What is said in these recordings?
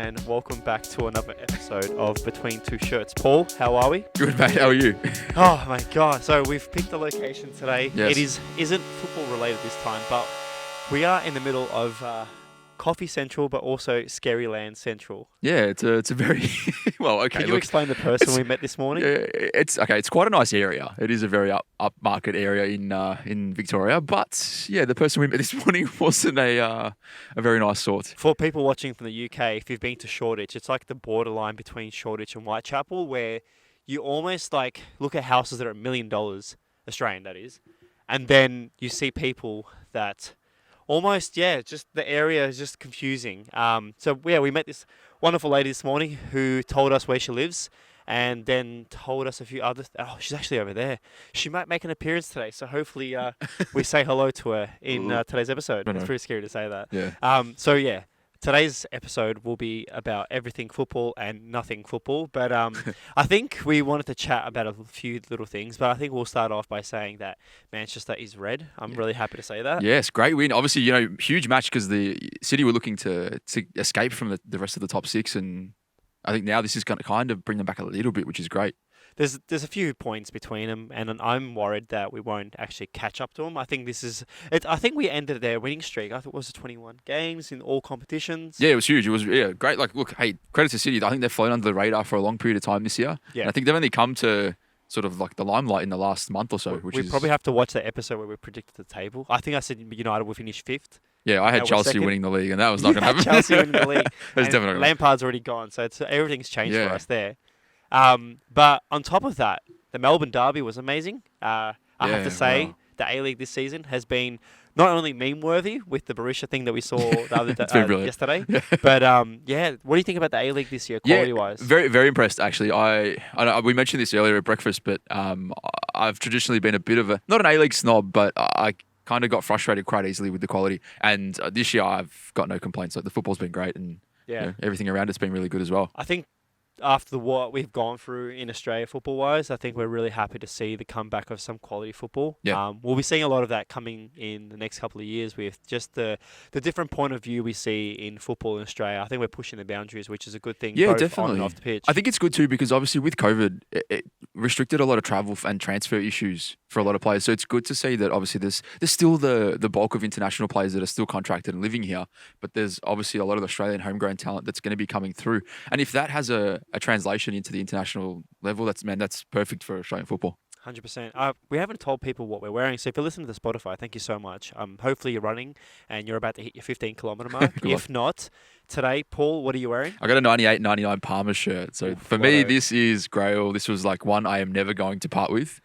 and welcome back to another episode of Between Two Shirts. Paul, how are we? Good, mate. How are you? Oh my God. So we've picked a location today. Yes. It isn't football related this time, but we are in the middle of Coffee Central, but also Scaryland Central. Yeah, it's a very well. Okay, Can you explain the person we met this morning? It's okay. It's quite a nice area. It is a very upmarket area in Victoria. But yeah, the person we met this morning wasn't a very nice sort. For people watching from the UK, if you've been to Shoreditch, it's like the borderline between Shoreditch and Whitechapel, where you almost like look at houses that are $1 million, Australian that is, and then you see people that almost, just the area is just confusing. We met this wonderful lady this morning who told us where she lives and then told us a few other... Oh, she's actually over there. She might make an appearance today, so hopefully we say hello to her in today's episode. It's pretty scary to say that. Yeah. Today's episode will be about everything football and nothing football. But I think we wanted to chat about a few little things. But I think we'll start off by saying that Manchester is red. I'm really happy to say that. Yes, great win. Obviously, huge match because the City were looking to escape from the rest of the top six. And I think now this is going to kind of bring them back a little bit, which is great. There's a few points between them, and I'm worried that we won't actually catch up to them. I think I think we ended their winning streak. I think it was 21 games in all competitions. Yeah, it was huge. It was great. Like, look, hey, credit to City. I think they've flown under the radar for a long period of time this year. Yeah, and I think they've only come to sort of like the limelight in the last month or so. We probably have to watch that episode where we predicted the table. I think I said United will finish 5th. Yeah, I had Chelsea winning the league, and that was not going to happen. Chelsea winning the league. That's definitely not. Lampard's already gone, so everything's changed for us there. But on top of that, the Melbourne Derby was amazing. I have to say, the A-League this season has been not only meme-worthy with the Borussia thing that we saw the other day, yesterday, but what do you think about the A-League this year, quality-wise? Very, very impressed, actually. I know we mentioned this earlier at breakfast, but I've traditionally been a bit of not an A-League snob, but I kind of got frustrated quite easily with the quality. And this year, I've got no complaints. Like, the football's been great, and everything around it's been really good as well. I think after what we've gone through in Australia football-wise, I think we're really happy to see the comeback of some quality football. Yeah. We'll be seeing a lot of that coming in the next couple of years with just the different point of view we see in football in Australia. I think we're pushing the boundaries, which is a good thing both definitely. on and off the pitch. I think it's good too because obviously with COVID, it restricted a lot of travel and transfer issues for a lot of players. So it's good to see that obviously there's still the bulk of international players that are still contracted and living here, but there's obviously a lot of Australian homegrown talent that's going to be coming through. And if that has a translation into the international level, that's perfect for Australian football. 100%. We haven't told people what we're wearing, so if you're listening to Spotify, thank you so much. Hopefully you're running and you're about to hit your 15-kilometre mark. If not, today, Paul, what are you wearing? I got a 98-99 Palmer shirt. So for me, this is Grail. This was like one I am never going to part with.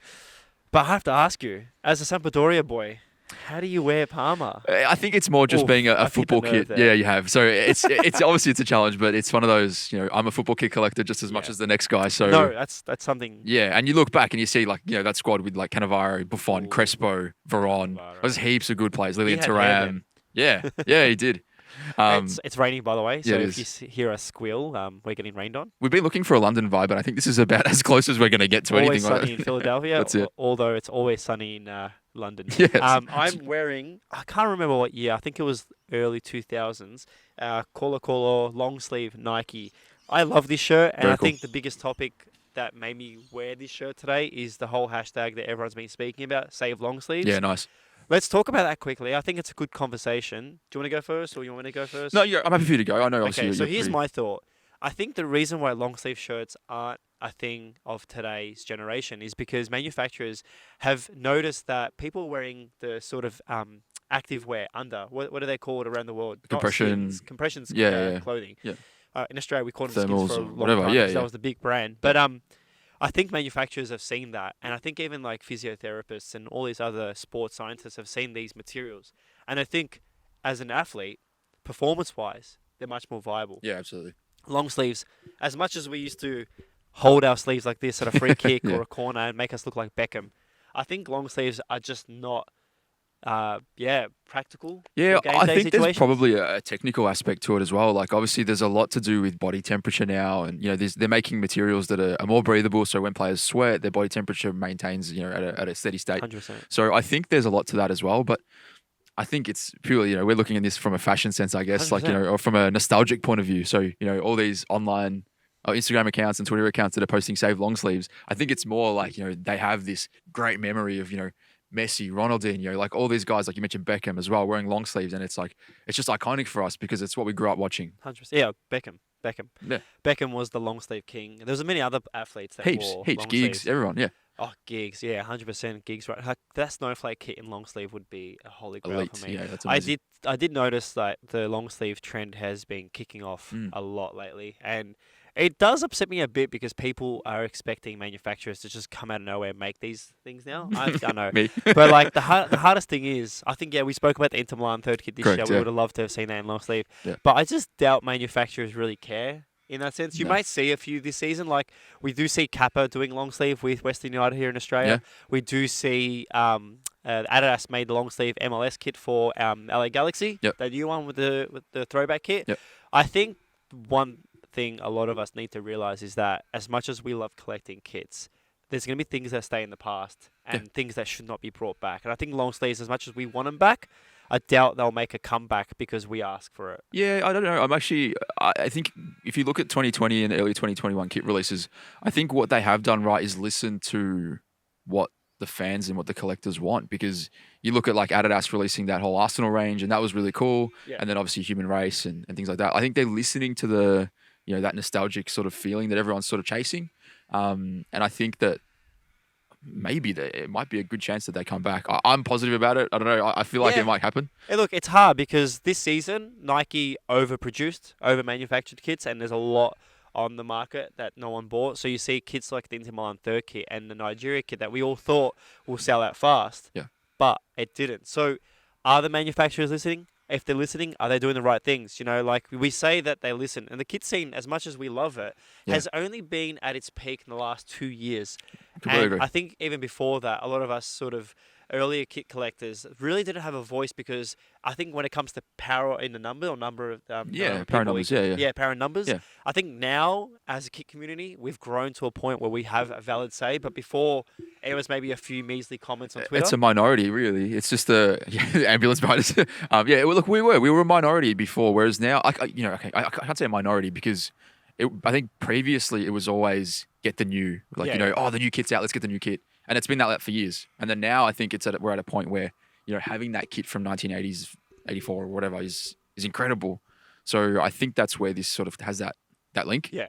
But I have to ask you, as a Sampdoria boy, how do you wear Palmer? I think it's more just being a football kit. Yeah, you have. So it's obviously it's a challenge, but it's one of those, I'm a football kit collector just as much as the next guy. So no, that's something. Yeah, and you look back and you see that squad with like Cannavaro, Buffon, Crespo, Varane. There's heaps of good players. Lilian Thuram. Yeah, he did. It's raining, by the way, so if you hear a squeal, we're getting rained on. We've been looking for a London vibe, but I think this is about as close as we're going to get to anything like that. Always sunny in Philadelphia, That's it. Although it's always sunny in London. Yes. I'm wearing, I can't remember what year, I think it was early 2000s, Colo long sleeve Nike. I love this shirt, and I think the biggest topic that made me wear this shirt today is the whole hashtag that everyone's been speaking about, save long sleeves. Yeah, nice. Let's talk about that quickly. I think it's a good conversation. Do you want to go first, or you want me to go first? No, I'm happy for you to go. I know. Okay, so here's my thought. I think the reason why long sleeve shirts aren't a thing of today's generation is because manufacturers have noticed that people wearing the sort of active wear under, what are they called around the world? Compressions, clothing. Yeah. In Australia, we call them thermals skins for a long whatever. time. Yeah, That was the big brand. But I think manufacturers have seen that, and I think even like physiotherapists and all these other sports scientists have seen these materials. And I think as an athlete, performance-wise, they're much more viable. Yeah, absolutely. Long sleeves, as much as we used to hold our sleeves like this at a free kick or a corner and make us look like Beckham, I think long sleeves are just not practical. Yeah, I think situations. there's probably a technical aspect to it as well. Like obviously there's a lot to do with body temperature now, and they're making materials that are more breathable, so when players sweat, their body temperature maintains at a steady state. 100%. So I think there's a lot to that as well, but I think it's purely, we're looking at this from a fashion sense, I guess, like, 100%. or from a nostalgic point of view. So, all these online Instagram accounts and Twitter accounts that are posting save long sleeves, I think it's more like, they have this great memory of, Messi, Ronaldinho, like all these guys, like you mentioned Beckham as well, wearing long sleeves. And it's like, it's just iconic for us because it's what we grew up watching. 100%. Yeah, Beckham. Yeah. Beckham was the long sleeve king. There was many other athletes that Heaps, wore long Gigs, sleeves. everyone, yeah. Oh, gigs, yeah, 100% gigs. Right, that snowflake kit in long sleeve would be a holy grail Elite, for me. yeah, that's amazing. I did notice that the long sleeve trend has been kicking off Mm. a lot lately, and it does upset me a bit because people are expecting manufacturers to just come out of nowhere and make these things now. I know, Me. but like the hardest thing is, I think we spoke about the Inter Milan third kit this Correct, year. We yeah. would have loved to have seen that in long sleeve, Yeah. but I just doubt manufacturers really care. In that sense, you No. might see a few this season. Like we do see Kappa doing long sleeve with Western United here in Australia. Yeah. We do see Adidas made the long sleeve MLS kit for LA Galaxy. Yep. The new one with the throwback kit. Yep. I think one thing a lot of us need to realize is that as much as we love collecting kits, there's going to be things that stay in the past and things that should not be brought back. And I think long sleeves, as much as we want them back, I doubt they'll make a comeback because we ask for it. Yeah, I don't know. I think if you look at 2020 and early 2021 kit releases, I think what they have done right is listen to what the fans and what the collectors want. Because you look at like Adidas releasing that whole Arsenal range, and that was really cool. Yeah. And then obviously Human Race and things like that. I think they're listening to the, that nostalgic sort of feeling that everyone's sort of chasing. And I think that maybe it might be a good chance that they come back. I'm positive about it. I don't know. I feel like it might happen. Hey, look, it's hard because this season Nike over-manufactured kits, and there's a lot on the market that no one bought. So you see kits like the Inter Milan third kit and the Nigeria kit that we all thought will sell out fast. Yeah. But it didn't. So are the manufacturers listening? If they're listening, are they doing the right things? Like we say that they listen. And the kit scene, as much as we love it, has only been at its peak in the last 2 years. Completely agree. I think even before that, a lot of us sort of earlier kit collectors really didn't have a voice because I think when it comes to power in the number or number of power numbers, power numbers. Yeah. I think now as a kit community, we've grown to a point where we have a valid say. But before, it was maybe a few measly comments on Twitter. It's a minority, really. It's just the ambulance behind us. Look, we were a minority before, whereas now, I can't say a minority because I think previously it was always get the new, the new kit's out, let's get the new kit. And it's been that for years. And then now I think we're at a point where, having that kit from 1980s, 84 or whatever is incredible. So I think that's where this sort of has that link. Yeah.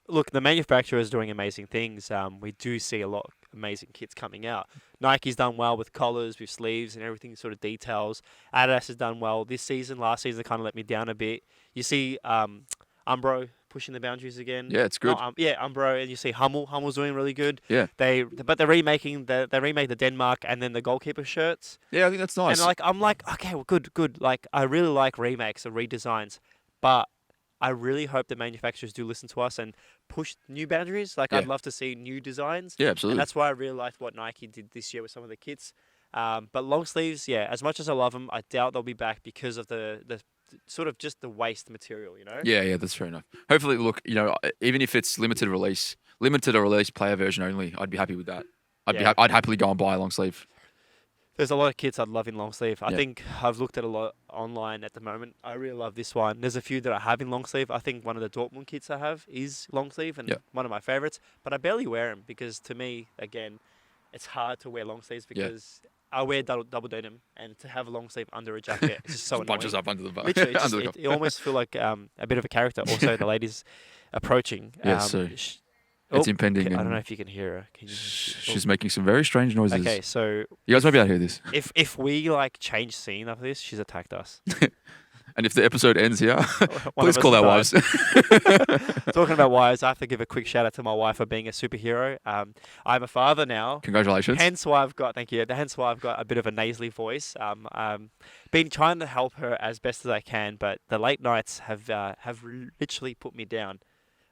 Look, the manufacturer is doing amazing things. We do see a lot of amazing kits coming out. Nike's done well with collars, with sleeves and everything sort of details. Adidas has done well this season. Last season, they kind of let me down a bit. You see Umbro pushing the boundaries again. Yeah, it's good. Umbro, and you see Hummel. Hummel's doing really good. Yeah. They're remade the Denmark and then the goalkeeper shirts. Yeah, I think that's nice. And I'm like, okay, well, good. Like, I really like remakes or redesigns, but I really hope the manufacturers do listen to us and push new boundaries. Like, I'd love to see new designs. Yeah, absolutely. And that's why I really liked what Nike did this year with some of the kits. But long sleeves, as much as I love them, I doubt they'll be back because of the sort of just the waste material, Yeah, that's fair enough. Hopefully, look, even if it's limited or release player version only, I'd be happy with that. I'd happily go and buy a long sleeve. There's a lot of kits I'd love in long sleeve. I think I've looked at a lot online at the moment. I really love this one. There's a few that I have in long sleeve. I think one of the Dortmund kits I have is long sleeve and one of my favorites. But I barely wear them because to me, again, it's hard to wear long sleeves because I wear double denim, and to have a long sleeve under a jacket is just so annoying. Bunches up under the butt. Literally, you almost feel like a bit of a character. Also, the lady's approaching. It's impending. I don't know if you can hear her. She's making some very strange noises. Okay, so you guys might be able to hear this. If we change scene after this, she's attacked us. And if the episode ends here, please call our wives. Talking about wives, I have to give a quick shout out to my wife for being a superhero. I'm a father now. Congratulations. Hence why I've got a bit of a nasally voice. Been trying to help her as best as I can, but the late nights have literally put me down.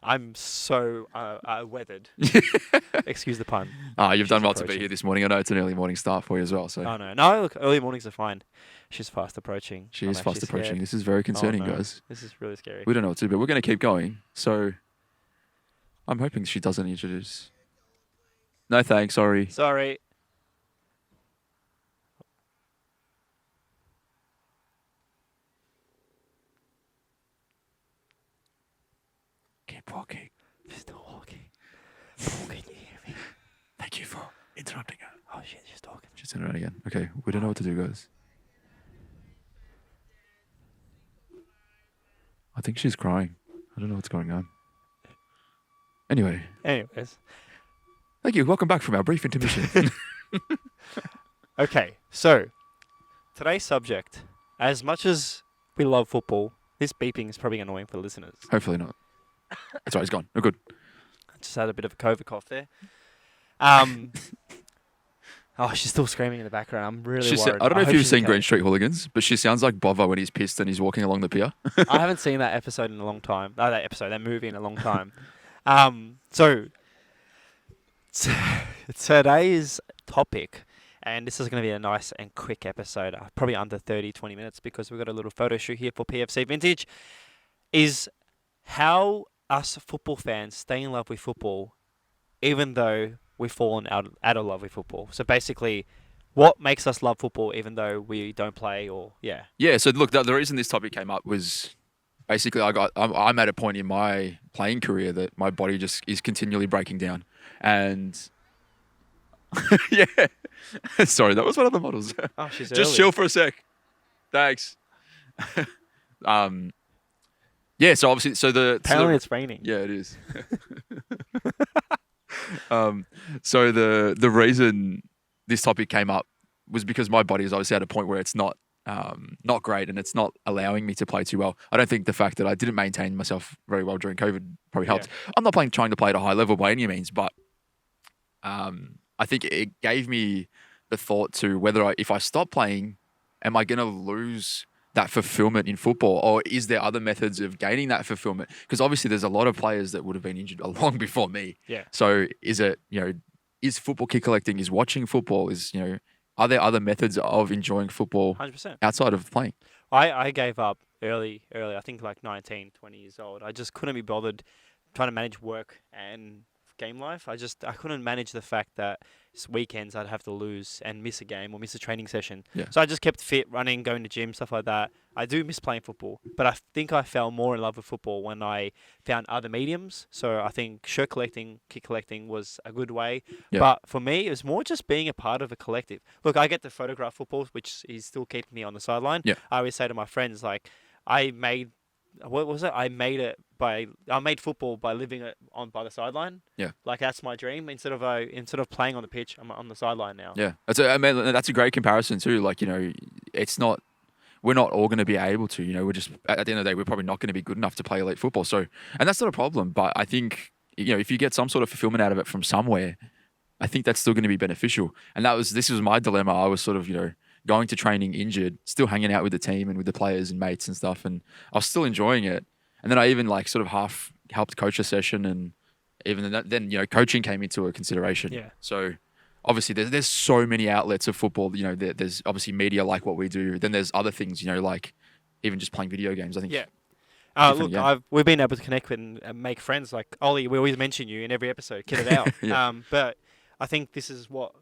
I'm so weathered. Excuse the pun. You've done well to be here this morning. I know it's an early morning start for you as well. So. Oh, no, look, early mornings are fine. She's fast approaching. She is fast approaching. Scared. This is very concerning, guys. This is really scary. We don't know what to do, but we're going to keep going. So I'm hoping she doesn't introduce. No thanks, sorry. Sorry. walking. She's still walking. Paul, can you hear me? Thank you for interrupting her. Oh shit, she's talking. She's in it again. Okay, we don't know what to do, guys. I think she's crying. I don't know what's going on. Anyway, Anyways. thank you. Welcome back from our brief intermission. Okay, so today's subject, as much as we love football, this beeping is probably annoying for listeners. Hopefully not. That's right, he's gone. We're good. I just had a bit of a COVID cough there. Oh, she's still screaming in the background. I'm really worried. I don't know if hope you've she's seen okay. Green Street Hooligans, but she sounds like Bova when he's pissed and he's walking along the pier. I haven't seen that episode in a long time. That movie in a long time. So today's topic, and this is going to be a nice and quick episode, probably under 30, 20 minutes, because we've got a little photo shoot here for PFC Vintage, is how us football fans stay in love with football, even though we've fallen out of love with football. So basically, what makes us love football, even though we don't play, or yeah. Yeah. So look, the reason this topic came up was basically I'm at a point in my playing career that my body just is continually breaking down, and yeah. Sorry, that was one of the models. Oh, she's Just early. chill for a sec. Thanks. Yeah. So obviously, Apparently it's raining. yeah, it is. So the reason this topic came up was because my body is obviously at a point where it's not great and it's not allowing me to play too well. I don't think the fact that I didn't maintain myself very well during COVID probably helped. Yeah. I'm not trying to play at a high level by any means, but I think it gave me the thought to whether if I stop playing, am I going to lose that fulfillment in football, or is there other methods of gaining that fulfillment? Because obviously there's a lot of players that would have been injured long before me. Yeah. So is football kick collecting, is watching football, are there other methods of enjoying football 100%. outside of playing? I gave up early. I think like 19, 20 years old. I just couldn't be bothered trying to manage work and game life. I couldn't manage the fact that weekends I'd have to lose and miss a game or miss a training session. Yeah. So I just kept fit, running, going to gym, stuff like that. I do miss playing football, but I think I fell more in love with football when I found other mediums. So I think shirt collecting, kit collecting was a good way. Yeah. But for me, it was more just being a part of a collective. Look, I get to photograph football, which is still keeping me on the sideline. Yeah. I always say to my friends, like, I made football by living by the sideline. Yeah. Like that's my dream. Instead of playing on the pitch, I'm on the sideline now. Yeah. That's a great comparison too. Like, we're not all going to be able to, we're just, at the end of the day, we're probably not going to be good enough to play elite football. So, and that's not a problem. But I think, if you get some sort of fulfillment out of it from somewhere, I think that's still going to be beneficial. And this was my dilemma. I was sort of, going to training injured, still hanging out with the team and with the players and mates and stuff. And I was still enjoying it. And then I even sort of half helped coach a session, and even then, coaching came into a consideration. Yeah. So obviously there's so many outlets of football. There's obviously media like what we do. Then there's other things, like even just playing video games. I think. Yeah. Different, Look, yeah. we've been able to connect with and make friends. Like Ollie, we always mention you in every episode. Kid it out. Yeah. But I think this is what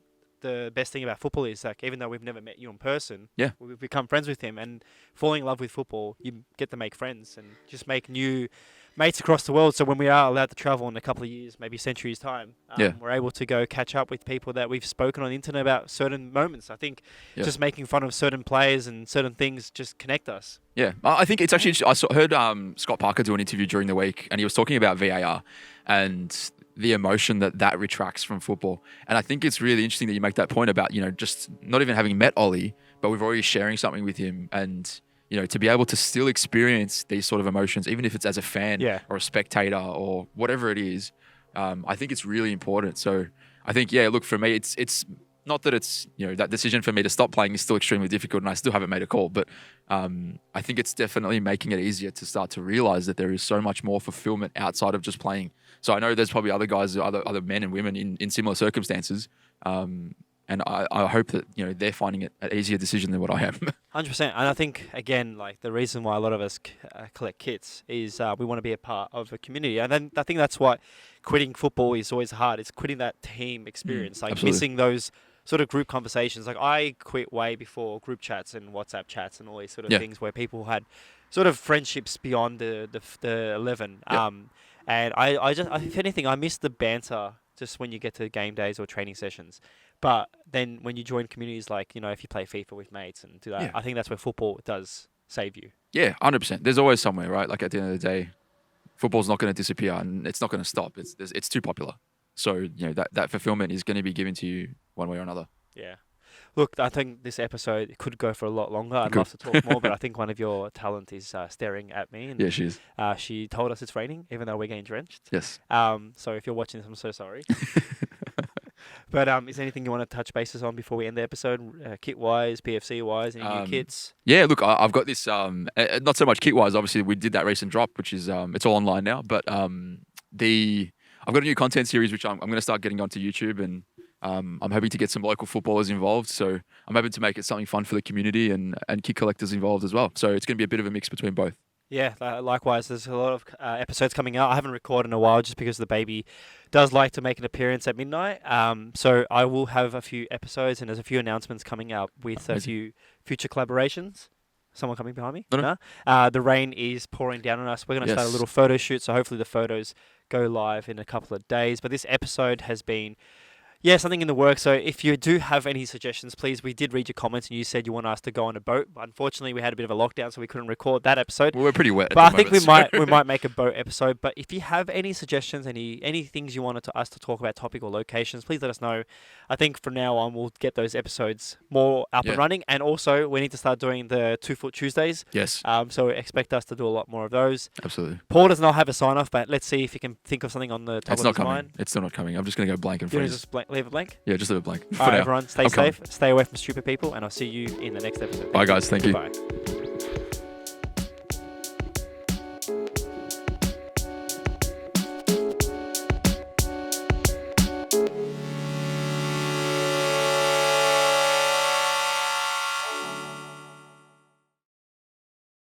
the best thing about football is. Like, even though we've never met you in person, Yeah. we've become friends with him, and falling in love with football, you get to make friends and just make new mates across the world. So when we are allowed to travel in a couple of years, maybe centuries time, we're able to go catch up with people that we've spoken on the internet about certain moments. I think just making fun of certain players and certain things just connect us. Yeah, I think it's actually. Heard Scott Parker do an interview during the week, and he was talking about VAR and the emotion that retracts from football. And I think it's really interesting that you make that point about just not even having met Ollie, but we've already sharing something with him, and to be able to still experience these sort of emotions, even if it's as a fan or a spectator or whatever it is. I think it's really important. So I think look, for me, it's not that it's that decision for me to stop playing is still extremely difficult, and I still haven't made a call. But I think it's definitely making it easier to start to realize that there is so much more fulfillment outside of just playing. So I know there's probably other guys, other men and women in similar circumstances, and I hope that they're finding it an easier decision than what I am. 100%. And I think, again, like the reason why a lot of us collect kits is we want to be a part of a community. And then I think that's why quitting football is always hard. It's quitting that team experience, absolutely. Missing those sort of group conversations. Like I quit way before group chats and WhatsApp chats and all these sort of things where people had sort of friendships beyond the 11. And if anything, I miss the banter just when you get to game days or training sessions. But then when you join communities like, if you play FIFA with mates and do that, Yeah. I think that's where football does save you. Yeah, 100%. There's always somewhere, right? Like at the end of the day, football's not going to disappear and it's not going to stop. It's too popular. So, that fulfillment is going to be given to you one way or another. Yeah. Look, I think this episode could go for a lot longer. I'd could. love to talk more, but I think one of your talent is staring at me. And, Yeah, she is. she told us it's raining, even though we're getting drenched. Yes. So if you're watching this, I'm so sorry. But is there anything you want to touch bases on before we end the episode? Kit-wise, PFC-wise, any new kits? Yeah, look, I've got this, not so much kit-wise. Obviously, we did that recent drop, which is, it's all online now. But I've got a new content series, which I'm going to start getting onto YouTube. And I'm hoping to get some local footballers involved. So I'm hoping to make it something fun for the community and kit collectors involved as well. So it's going to be a bit of a mix between both. Yeah, likewise. There's a lot of episodes coming out. I haven't recorded in a while just because the baby does like to make an appearance at midnight. So I will have a few episodes and there's a few announcements coming out with a few future collaborations. Someone coming behind me? No. The rain is pouring down on us. We're going to start a Yes. little photo shoot, so hopefully the photos go live in a couple of days. But this episode has been... something in the works. So if you do have any suggestions, please, we did read your comments and you said you want us to go on a boat. But unfortunately, we had a bit of a lockdown, so we couldn't record that episode. Well, we're pretty wet. But I think moment, we might make a boat episode. But if you have any suggestions, any things you wanted us to talk about, topic or locations, please let us know. I think from now on we'll get those episodes more up and running. And also we need to start doing the 2 Foot Tuesdays. Yes. So expect us to do a lot more of those. Absolutely. Paul does not have a sign off, but let's see if you can think of something on the top It's of not his coming. mind. It's still not coming. I'm just going to go blank and Do you want freeze. to just leave it blank? Yeah, just leave it blank. All right, now. everyone, stay I'm coming. safe, stay away from stupid people, and I'll see you in the next episode. Bye, guys. Thank you. Bye.